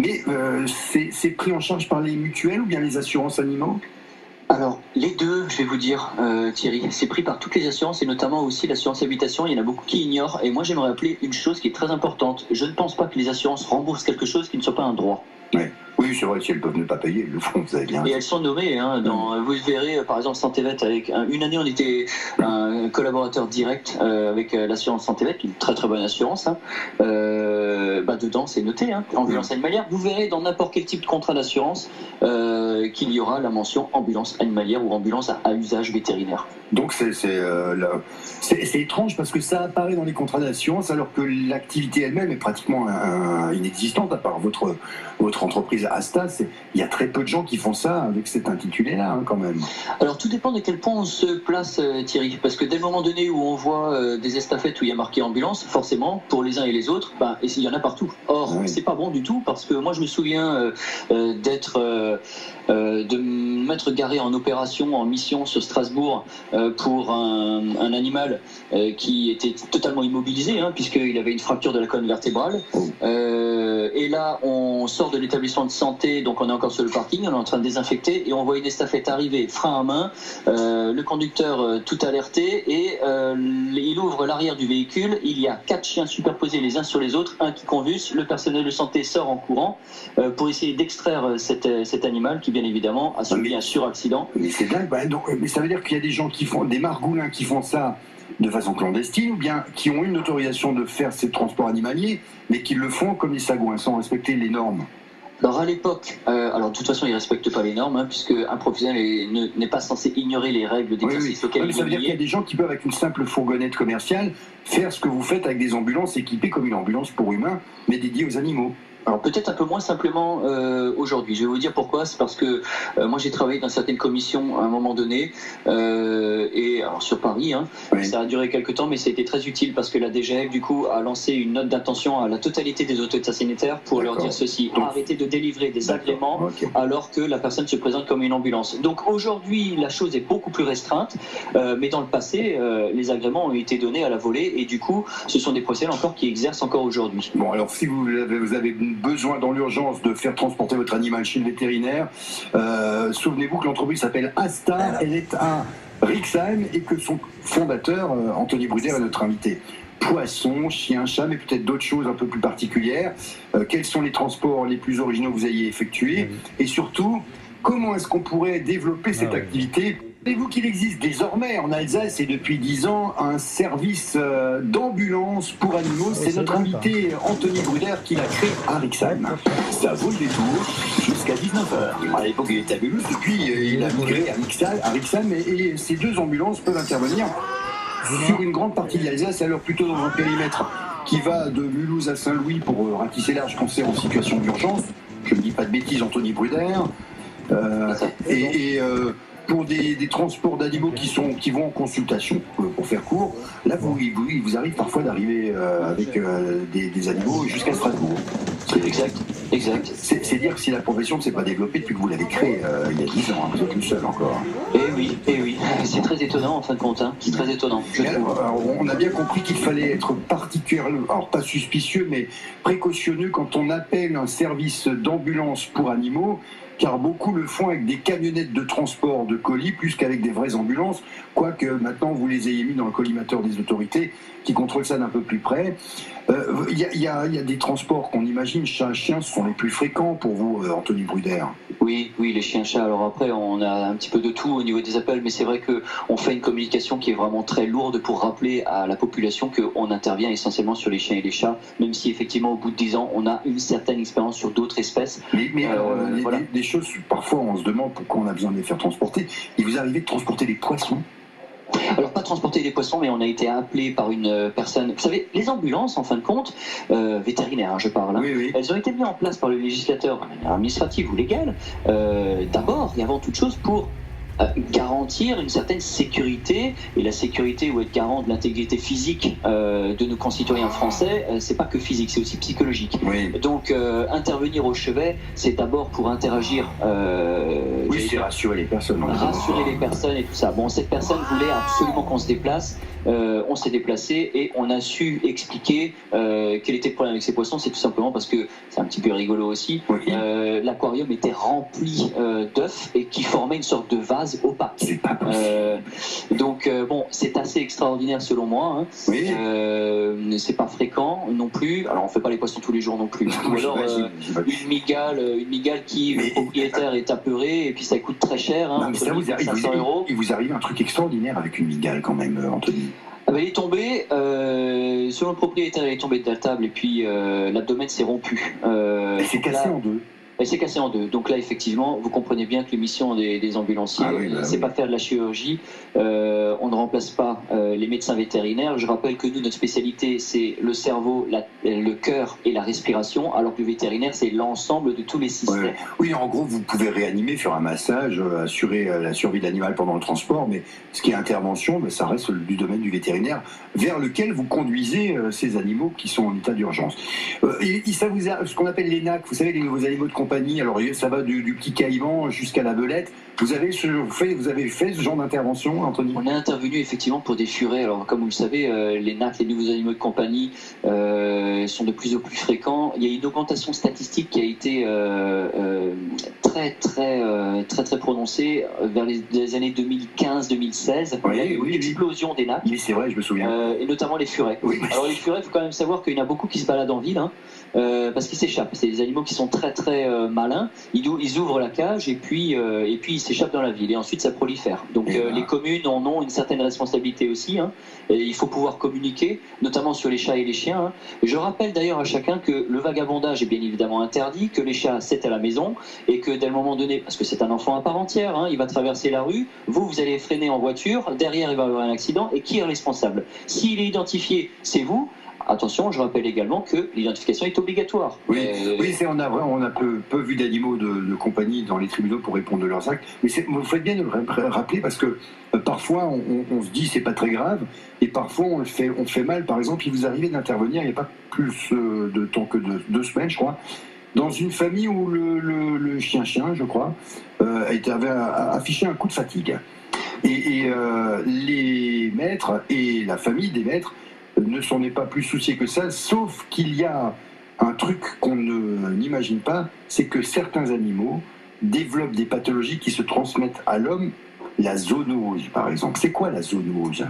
Mais c'est pris en charge par les mutuelles ou bien les assurances animaux? Alors, les deux, je vais vous dire, Thierry, c'est pris par toutes les assurances et notamment aussi l'assurance habitation. Il y en a beaucoup qui ignorent. Et moi, j'aimerais rappeler une chose qui est très importante. Je ne pense pas que les assurances remboursent quelque chose qui ne soit pas un droit. Ouais. Oui, c'est vrai, si elles peuvent ne pas payer, elles le font, vous avez bien. Et elles sont nommées. Vous verrez, par exemple, Santévet, avec une année, on était un collaborateur direct avec l'assurance Santévet, une très très bonne assurance. Dedans, c'est noté, ambulance animalière. Vous verrez dans n'importe quel type de contrat d'assurance qu'il y aura la mention ambulance animalière ou ambulance à usage vétérinaire. Donc c'est étrange parce que ça apparaît dans les contrats d'assurance alors que l'activité elle-même est pratiquement inexistante à part votre entreprise Asta. Il y a très peu de gens qui font ça avec cet intitulé-là quand même. Alors tout dépend de quel point on se place, Thierry, parce que dès le moment donné où on voit des estafettes où il y a marqué ambulance, forcément pour les uns et les autres, il y en a partout. Or c'est pas bon du tout parce que moi je me souviens de m'être garé en opération, en mission sur Strasbourg pour un animal qui était totalement immobilisé puisqu'il avait une fracture de la colonne vertébrale. Et là, on sort de l'établissement de santé, donc on est encore sur le parking, on est en train de désinfecter et on voit une estafette arriver, frein à main, le conducteur tout alerté et il ouvre l'arrière du véhicule, il y a 4 chiens superposés les uns sur les autres, un qui convulse, le personnel de santé sort en courant pour essayer d'extraire cet animal qui bien évidemment a subi un suraccident. Mais c'est dingue, mais ça veut dire qu'il y a des gens qui font, des margoulins qui font ça de façon clandestine ou bien qui ont une autorisation de faire ces transports animaliers mais qui le font comme des sagouins sans respecter les normes. Alors à l'époque, de toute façon, ils ne respectent pas les normes, puisque un professionnel n'est pas censé ignorer les règles d'exercice auxquelles il est lié. Ça veut dire qu'il y a des gens qui peuvent, avec une simple fourgonnette commerciale, faire ce que vous faites avec des ambulances équipées comme une ambulance pour humains, mais dédiées aux animaux. Alors peut-être un peu moins simplement aujourd'hui. Je vais vous dire pourquoi. C'est parce que moi j'ai travaillé dans certaines commissions à un moment donné et alors sur Paris. Ça a duré quelques temps, mais ça a été très utile parce que la DGF du coup a lancé une note d'intention à la totalité des autorités sanitaires pour leur dire ceci: arrêtez de délivrer des agréments alors que la personne se présente comme une ambulance. Donc aujourd'hui la chose est beaucoup plus restreinte, mais dans le passé les agréments ont été donnés à la volée et du coup ce sont des professionnels encore qui exercent encore aujourd'hui. Bon, alors si vous avez besoin dans l'urgence de faire transporter votre animal chez le vétérinaire, souvenez-vous que l'entreprise s'appelle Asta, elle est à Rixheim et que son fondateur, Anthony Bruder, est notre invité. Poissons, chiens, chats, mais peut-être d'autres choses un peu plus particulières. Quels sont les transports les plus originaux que vous ayez effectués? Et surtout, comment est-ce qu'on pourrait développer cette activité? Savez-vous qu'il existe désormais en Alsace et depuis 10 ans un service d'ambulance pour animaux? C'est notre invité Anthony Bruder qui l'a créé à Rixheim. Ça vaut le détour jusqu'à 19h. À l'époque il était à Mulhouse, depuis il a migré à Rixheim et ces 2 ambulances peuvent intervenir sur une grande partie de l'Alsace, alors plutôt dans un périmètre qui va de Mulhouse à Saint-Louis pour ratisser large quand c'est en situation d'urgence. Je ne dis pas de bêtises, Anthony Bruder. Pour des transports d'animaux qui vont en consultation, pour faire court, là, il vous arrive parfois d'arriver avec des animaux jusqu'à Strasbourg. Exact. C'est dire que si la profession ne s'est pas développée depuis que vous l'avez créée il y a 10 ans, vous êtes tout seul encore. Eh oui, c'est très étonnant en fin de compte, c'est très étonnant. On a bien compris qu'il fallait être particulièrement, alors pas suspicieux, mais précautionneux quand on appelle un service d'ambulance pour animaux, car beaucoup le font avec des camionnettes de transport de colis plus qu'avec des vraies ambulances, quoique maintenant vous les ayez mis dans le collimateur des autorités qui contrôlent ça d'un peu plus près. Il y a des transports qu'on imagine, chats, chiens, ce sont les plus fréquents pour vous, Anthony Bruder. Oui, les chiens-chats. Alors après, on a un petit peu de tout au niveau des appels, mais c'est vrai qu'on fait une communication qui est vraiment très lourde pour rappeler à la population qu'on intervient essentiellement sur les chiens et les chats, même si effectivement au bout de 10 ans, on a une certaine expérience sur d'autres espèces. Des choses, parfois on se demande pourquoi on a besoin de les faire transporter. Il vous arrivait de transporter des poissons? Alors pas transporter des poissons, mais on a été appelé par une personne. Vous savez, les ambulances, en fin de compte, vétérinaires, je parle, elles ont été mises en place par le législateur de manière administrative ou légale, d'abord et avant toute chose pour garantir une certaine sécurité, et la sécurité ou être garant de l'intégrité physique de nos concitoyens français, c'est pas que physique, c'est aussi psychologique. Oui. Donc intervenir au chevet, c'est d'abord pour interagir. Oui, c'est rassurer les personnes. Rassurer les personnes et tout ça. Bon, cette personne voulait absolument qu'on se déplace. On s'est déplacé et on a su expliquer quel était le problème avec ces poissons. C'est tout simplement parce que c'est un petit peu rigolo aussi. Oui. L'aquarium était rempli d'œufs et qui formaient une sorte de vase opaque. C'est pas possible. Donc bon, c'est assez extraordinaire selon moi. Hein. Oui. C'est pas fréquent non plus. Alors on fait pas les poissons tous les jours non plus. Ou alors une migale qui le propriétaire est apeuré et puis ça coûte très cher. Hein, non, mais ça vous arrive, 500 €. Il vous arrive un truc extraordinaire avec une migale quand même, Anthony. Ah ben, il est tombé, selon le propriétaire, il est tombé de la table et puis l'abdomen s'est rompu. Elle s'est cassée en deux. Elle s'est cassée en deux. Donc là, effectivement, vous comprenez bien que les missions des ambulanciers, c'est pas faire de la chirurgie. On ne remplace pas les médecins vétérinaires. Je rappelle que nous, notre spécialité, c'est le cerveau, le cœur et la respiration, alors que le vétérinaire, c'est l'ensemble de tous les systèmes. Ouais. Oui, en gros, vous pouvez réanimer, faire un massage, assurer la survie de l'animal pendant le transport, mais ce qui est intervention, ça reste du domaine du vétérinaire, vers lequel vous conduisez ces animaux qui sont en état d'urgence. Ça vous a, ce qu'on appelle les NAC, vous savez, les nouveaux animaux de compagnie. Alors ça va du petit caïman jusqu'à la belette. Vous avez fait ce genre d'intervention, Anthony? On est intervenu effectivement pour des furets. Alors comme vous le savez, les NAC, les nouveaux animaux de compagnie, sont de plus en plus fréquents. Il y a une augmentation statistique qui a été très prononcée vers les années 2015-2016. Oui, il y a eu une explosion des NAC. Oui, c'est vrai, je me souviens. Et notamment les furets. Oui. Alors les furets, il faut quand même savoir qu'il y en a beaucoup qui se baladent en ville, hein, parce qu'ils s'échappent. C'est des animaux qui sont très malins. Ils ouvrent la cage et puis ils s'échappent dans la ville. Et ensuite, ça prolifère. Donc les communes en ont une certaine responsabilité aussi. Hein, et il faut pouvoir communiquer, notamment sur les chats et les chiens. Hein. Je rappelle d'ailleurs à chacun que le vagabondage est bien évidemment interdit, que les chats, c'est à la maison, et que dès le moment donné, parce que c'est un enfant à part entière, hein, il va traverser la rue, vous allez freiner en voiture, derrière il va y avoir un accident, et qui est responsable? S'il est identifié, c'est vous. Attention, je rappelle également que l'identification est obligatoire. Oui, on a peu vu d'animaux de compagnie dans les tribunaux pour répondre de leurs actes. Mais vous faites bien de le rappeler parce que parfois on se dit c'est pas très grave et parfois on fait mal. Par exemple, il vous arrivait d'intervenir il n'y a pas plus de temps que 2 semaines, je crois, dans une famille où le chien, je crois, avait affiché un coup de fatigue. Et les maîtres et la famille des maîtres ne s'en est pas plus soucié que ça, sauf qu'il y a un truc qu'on n'imagine pas, c'est que certains animaux développent des pathologies qui se transmettent à l'homme, la zoonose par exemple. C'est quoi la zoonose?